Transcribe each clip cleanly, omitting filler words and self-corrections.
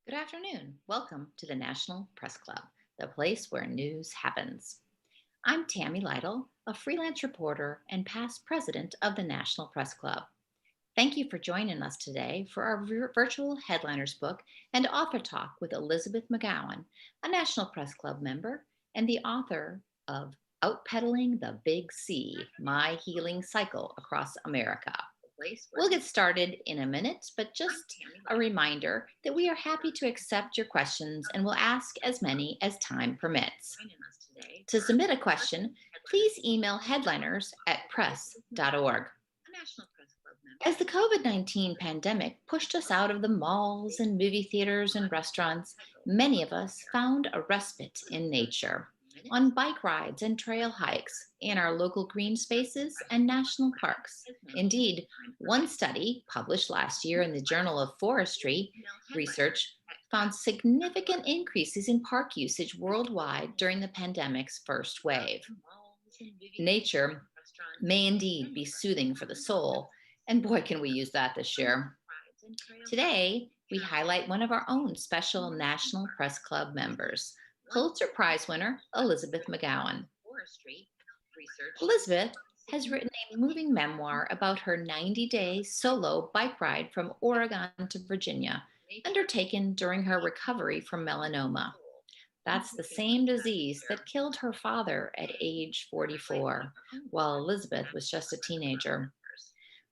Good afternoon. Welcome to the National Press Club, the place where news happens. I'm Tammy Lytle, a freelance reporter and past president of the National Press Club. Thank you for joining us today for our virtual headliners book and author talk with Elizabeth McGowan, a National Press Club member and the author of Outpedaling the Big C, My Healing Cycle Across America. We'll get started in a minute, but just a reminder that we are happy to accept your questions and will ask as many as time permits. To submit a question, please email headliners at press.org. As the COVID 19 pandemic pushed us out of the malls and movie theaters and restaurants, many of us found a respite in nature, on bike rides and trail hikes, in our local green spaces and national parks. Indeed, one study published last year in the Journal of Forestry Research found significant increases in park usage worldwide during the pandemic's first wave. Nature may indeed be soothing for the soul, and boy, can we use that this year. Today, we highlight one of our own special National Press Club members, Pulitzer Prize winner Elizabeth McGowan. Elizabeth has written a moving memoir about her 90-day solo bike ride from Oregon to Virginia, undertaken during her recovery from melanoma. That's the same disease that killed her father at age 44, while Elizabeth was just a teenager.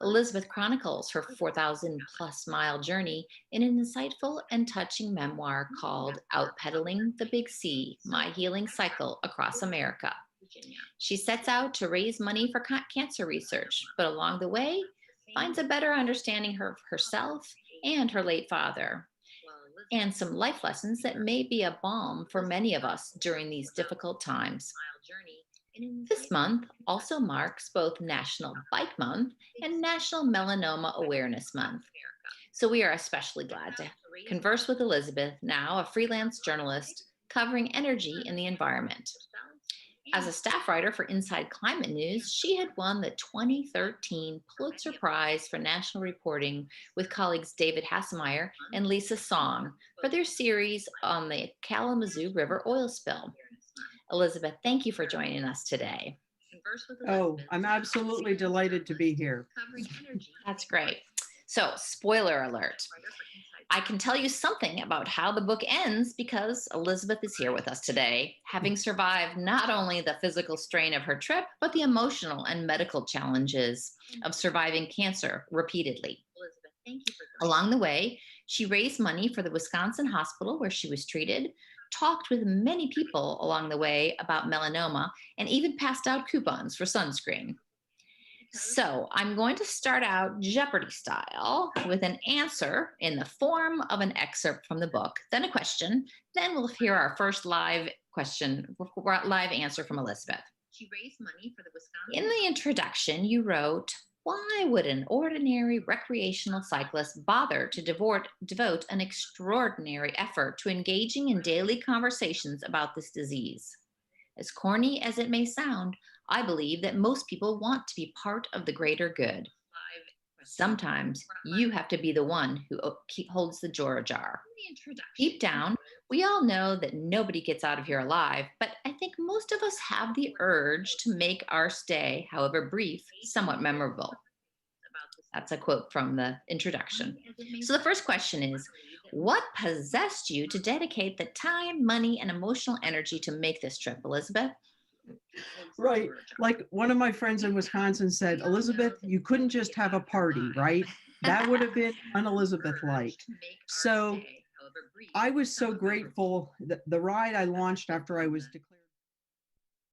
Elizabeth chronicles her 4,000 plus mile journey in an insightful and touching memoir called Outpedaling the Big C, My Healing Cycle Across America. She sets out to raise money for cancer research, but along the way, finds a better understanding of herself and her late father, and some life lessons that may be a balm for many of us during these difficult times. This month also marks both National Bike Month and National Melanoma Awareness Month. So we are especially glad to converse with Elizabeth, now a freelance journalist covering energy in the environment. As a staff writer for Inside Climate News, she had won the 2013 Pulitzer Prize for National Reporting with colleagues David Hassemeyer and Lisa Song for their series on the Kalamazoo River oil spill. Elizabeth, thank you for joining us today. Oh, I'm absolutely delighted to be here. That's great. So, spoiler alert. I can tell you something about how the book ends because Elizabeth is here with us today, having survived not only the physical strain of her trip, but the emotional and medical challenges of surviving cancer repeatedly. Along the way, she raised money for the Wisconsin hospital where she was treated, talked with many people along the way about melanoma, and even passed out coupons for sunscreen. So I'm going to start out Jeopardy style with an answer in the form of an excerpt from the book, then a question, then we'll hear our first live answer from Elizabeth. In the introduction, you wrote, why would an ordinary recreational cyclist bother to devote an extraordinary effort to engaging in daily conversations about this disease? As corny as it may sound, I believe that most people want to be part of the greater good. Sometimes you have to be the one who holds the door ajar. Deep down, we all know that nobody gets out of here alive, but I think most of us have the urge to make our stay, however brief, somewhat memorable. That's a quote from the introduction. So the first question is, what possessed you to dedicate the time, money, and emotional energy to make this trip, Elizabeth? Right. Like one of my friends in Wisconsin said, Elizabeth, you couldn't just have a party, right? That would have been un-Elizabeth-like. So I was so grateful that the ride I launched after I was declared